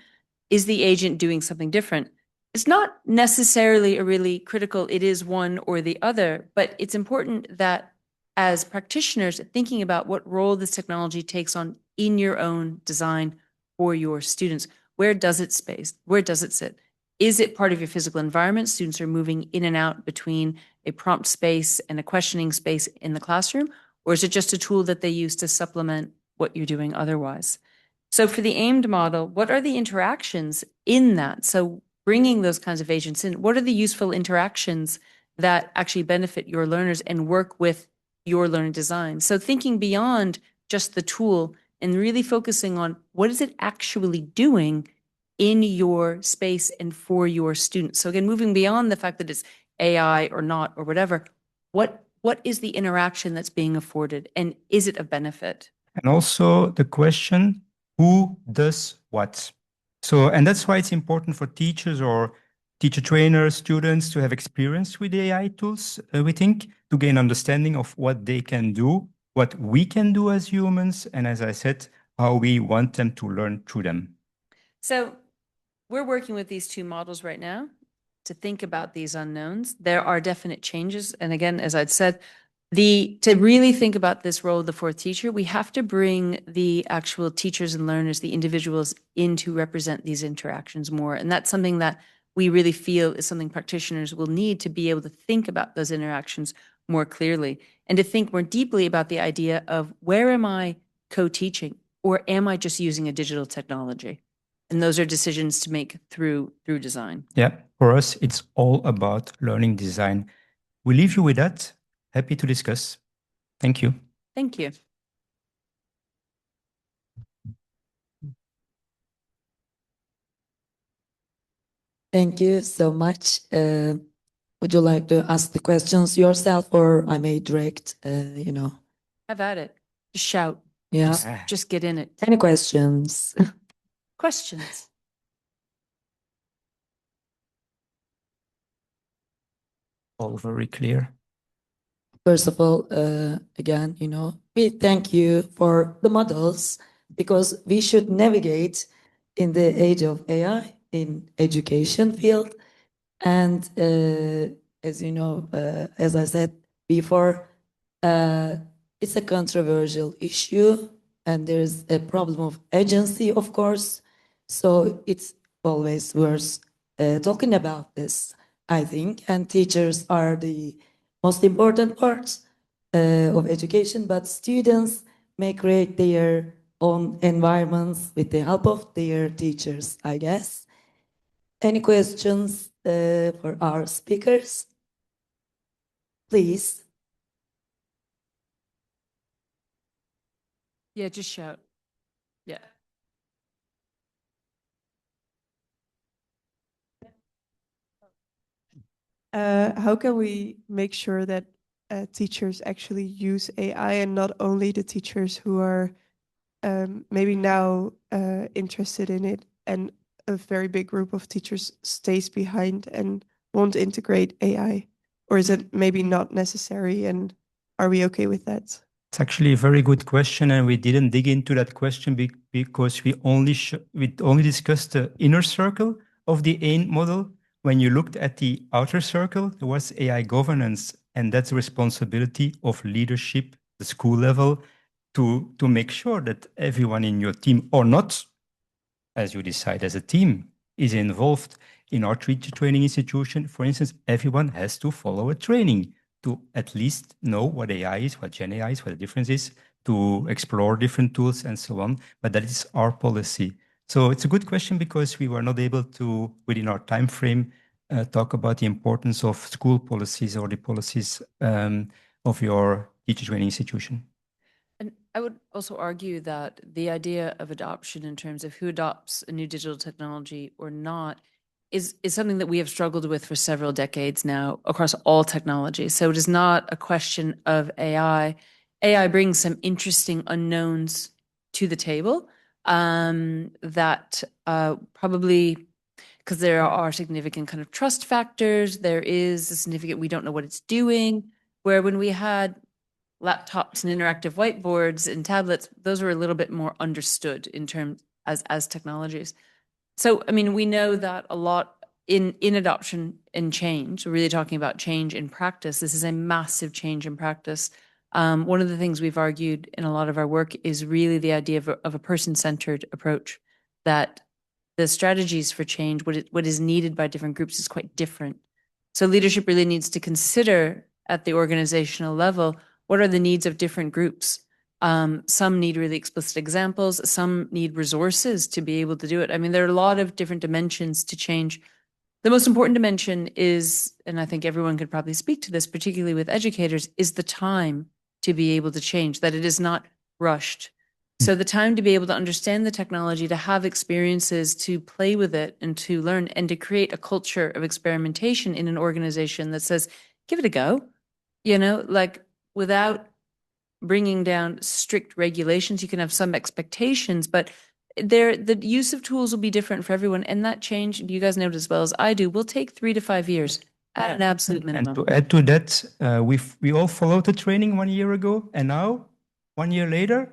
S2: Is the agent doing something different? It's not necessarily a really critical, it is one or the other, but it's important that as practitioners, thinking about what role this technology takes on in your own design for your students. Where does it sit? Is it part of your physical environment? Students are moving in and out between a prompt space and a questioning space in the classroom? Or is it just a tool that they use to supplement what you're doing otherwise? So for the aimed model, what are the interactions in that? So bringing those kinds of agents in, what are the useful interactions that actually benefit your learners and work with your learning design? So thinking beyond just the tool and really focusing on what is it actually doing in your space and for your students. So again, moving beyond the fact that it's AI or not or whatever, what is the interaction that's being afforded and is it a benefit?
S3: And also the question, who does what? So, and that's why it's important for teachers or teacher trainers, students to have experience with AI tools, we think, to gain understanding of what they can do, what we can do as humans, and as I said, how we want them to learn through them.
S2: So we're working with these two models right now to think about these unknowns. There are definite changes. And again, as I'd said, to really think about this role of the fourth teacher, we have to bring the actual teachers and learners, the individuals in to represent these interactions more. And that's something that we really feel is something practitioners will need to be able to think about those interactions more clearly and to think more deeply about the idea of where am I co-teaching or am I just using a digital technology? And those are decisions to make through design.
S3: Yeah, for us, it's all about learning design. We leave you with that. Happy to discuss. Thank you.
S2: Thank you.
S1: Thank you so much. Would you like to ask the questions yourself, or I may direct,
S2: Have at it. Just shout.
S1: Yeah.
S2: Just get in it.
S1: Any questions?
S2: Questions.
S3: All very clear.
S1: First of all, again, we thank you for the models because we should navigate in the age of AI in education field. And as you know, as I said before, it's a controversial issue and there's a problem of agency, of course. So it's always worth talking about this, I think. And teachers are the most important part of education, but students may create their own environments with the help of their teachers, I guess. Any questions for our speakers? Please.
S2: Yeah, just shout. Yeah.
S4: How can we make sure that teachers actually use AI and not only the teachers who are maybe now interested in it and a very big group of teachers stays behind and won't integrate AI? Or is it maybe not necessary and are we okay with that?
S3: It's actually a very good question, and we didn't dig into that question because we only discussed the inner circle of the AIM model. When you looked at the outer circle, there was AI governance, and that's the responsibility of leadership, the school level, to make sure that everyone in your team or not, as you decide as a team, is involved in our teacher training institution, for instance, everyone has to follow a training to at least know what AI is, what Gen AI is, what the difference is, to explore different tools and so on. But that is our policy. So it's a good question because we were not able to, within our time frame, talk about the importance of school policies or the policies of your teacher training institution.
S2: And I would also argue that the idea of adoption in terms of who adopts a new digital technology or not is something that we have struggled with for several decades now across all technologies. So it is not a question of AI. AI brings some interesting unknowns to the table that probably, because there are significant kind of trust factors, there is a significant, we don't know what it's doing, where when we had laptops and interactive whiteboards and tablets, those were a little bit more understood in terms as technologies. So, I mean, we know that a lot in adoption and change, we're really talking about change in practice. This is a massive change in practice. One of the things we've argued in a lot of our work is really the idea of a person-centered approach, that the strategies for change, what is needed by different groups is quite different. So leadership really needs to consider at the organizational level, what are the needs of different groups? Some need really explicit examples. Some need resources to be able to do it. I mean, there are a lot of different dimensions to change. The most important dimension is, and I think everyone could probably speak to this, particularly with educators, is the time to be able to change, that it is not rushed. So the time to be able to understand the technology, to have experiences, to play with it and to learn and to create a culture of experimentation in an organization that says, give it a go, like without bringing down strict regulations. You can have some expectations, but the use of tools will be different for everyone. And that change, you guys know it as well as I do, will take 3 to 5 years at an absolute minimum.
S3: And to add to that, we all followed the training 1 year ago, and now, 1 year later,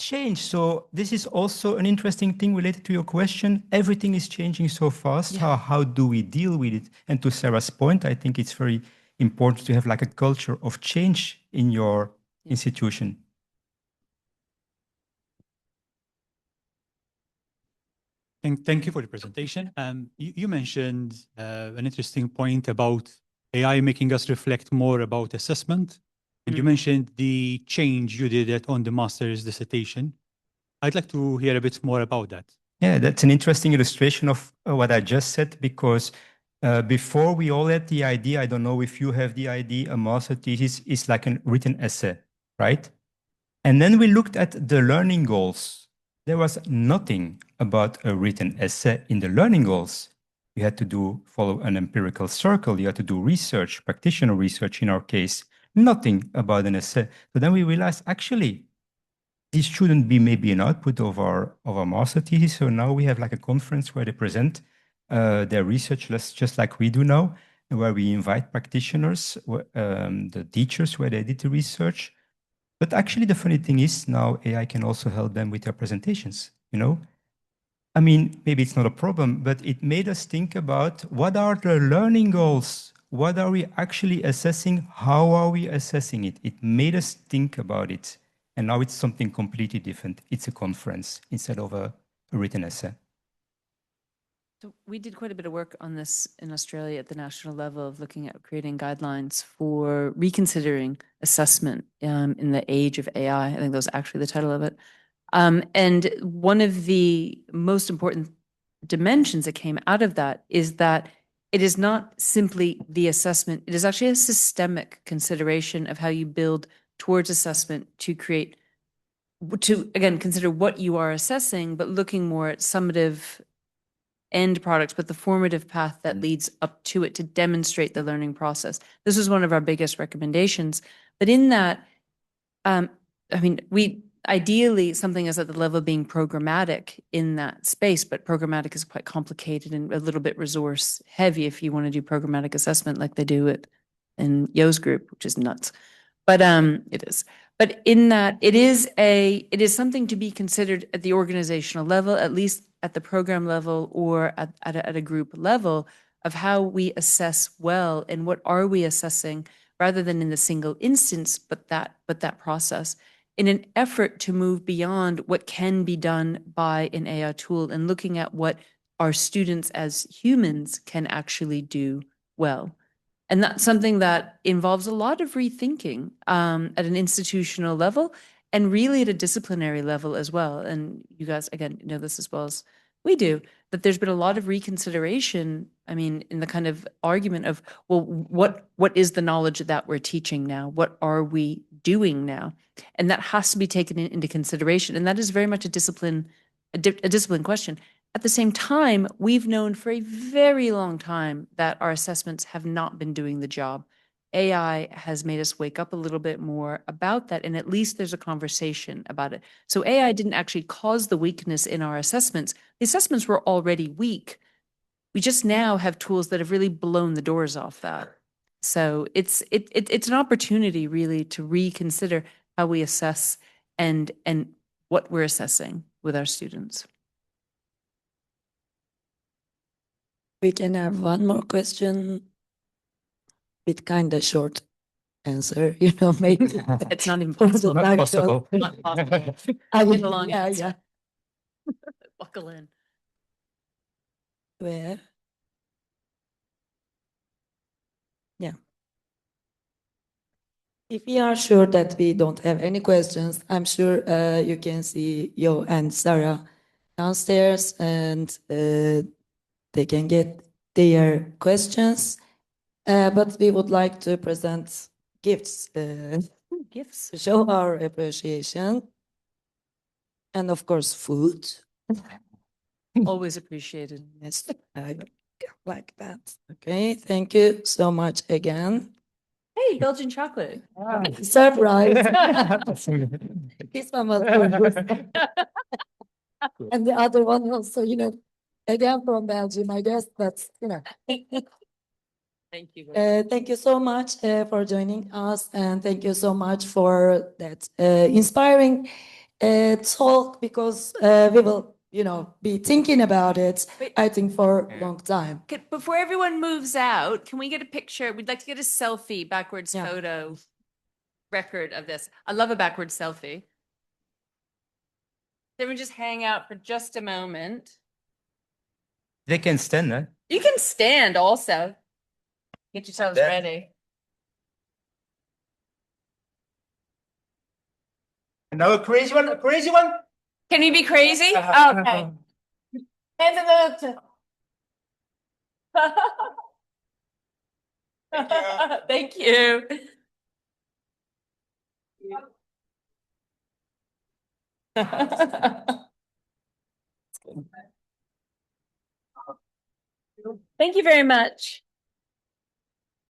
S3: change. So this is also an interesting thing related to your question. Everything is changing so fast.
S2: Yeah.
S3: How do we deal with it? And to Sarah's point, I think it's very important to have like a culture of change in your institution.
S5: Thank you for the presentation. You mentioned an interesting point about AI making us reflect more about assessment. And you mentioned the change you did on the master's dissertation. I'd like to hear a bit more about that.
S3: Yeah, that's an interesting illustration of what I just said, because before we all had the idea, I don't know if you have the idea, a master thesis is like a written essay, right? And then we looked at the learning goals. There was nothing about a written essay in the learning goals. You had to follow an empirical circle. You had to do research, practitioner research in our case. Nothing about an essay. So then we realized, actually, this shouldn't be maybe an output of our master thesis. So now we have like a conference where they present their research, just like we do now, where we invite practitioners, the teachers where they did the research. But actually, the funny thing is now AI can also help them with their presentations, I mean, maybe it's not a problem, but it made us think about what are the learning goals? What are we actually assessing? How are we assessing it? It made us think about it. And now it's something completely different. It's a conference instead of a written essay.
S2: So we did quite a bit of work on this in Australia at the national level of looking at creating guidelines for reconsidering assessment in the age of AI. I think that was actually the title of it. And one of the most important dimensions that came out of that is that it is not simply the assessment, it is actually a systemic consideration of how you build towards assessment to create, to again, consider what you are assessing, but looking more at summative end products, but the formative path that leads up to it to demonstrate the learning process. This was one of our biggest recommendations. But in that, I mean, ideally, something is at the level of being programmatic in that space, but programmatic is quite complicated and a little bit resource heavy if you want to do programmatic assessment like they do it in Yo's group, which is nuts. But it is. But in that, it is something to be considered at the organizational level, at least at the program level or at a group level, of how we assess well and what are we assessing, rather than in the single instance, but that process, in an effort to move beyond what can be done by an AI tool and looking at what our students as humans can actually do well. And that's something that involves a lot of rethinking at an institutional level and really at a disciplinary level as well. And you guys, again, know this as well as we do, that there's been a lot of reconsideration, I mean, in the kind of argument of, well, what is the knowledge that we're teaching now? What are we doing now? And that has to be taken into consideration. And that is very much a discipline question. At the same time, we've known for a very long time that our assessments have not been doing the job. AI has made us wake up a little bit more about that, and at least there's a conversation about it. So AI didn't actually cause the weakness in our assessments. The assessments were already weak. We just now have tools that have really blown the doors off that. So it's an opportunity really to reconsider how we assess and what we're assessing with our students.
S1: We can have one more question with kind of short answer, maybe.
S2: It's not even
S1: For the
S2: possible.
S3: Not possible.
S2: Not possible.
S1: I
S2: Get
S1: mean,
S2: a long
S1: yeah,
S2: answer. Buckle in.
S1: Where? Yeah. If we are sure that we don't have any questions, I'm sure you can see Yo and Sarah downstairs, and they can get their questions. But we would like to present gifts
S2: Gifts.
S1: to show our appreciation. And of course, food.
S2: Always appreciated.
S1: Yes, I like that. Okay, thank you so much again.
S2: Hey, Belgian chocolate.
S1: Surprise. This one was for Bruce. And the other one also, again from Belgium, I guess, but,
S2: Thank you.
S1: Thank you so much for joining us, and thank you so much for that inspiring talk, because we will, be thinking about it,
S2: Wait.
S1: I think, for a long time.
S2: Before everyone moves out, can we get a picture? We'd like to get a selfie, backwards
S1: Yeah.
S2: photo record of this. I love a backwards selfie. Everyone just hang out for just a moment.
S3: They can stand, huh?
S2: You can stand also. Get yourselves
S3: That-
S2: ready.
S3: Now a crazy one, a crazy one.
S2: Can you be crazy? Okay. Hands in the. Thank you. Thank you very much.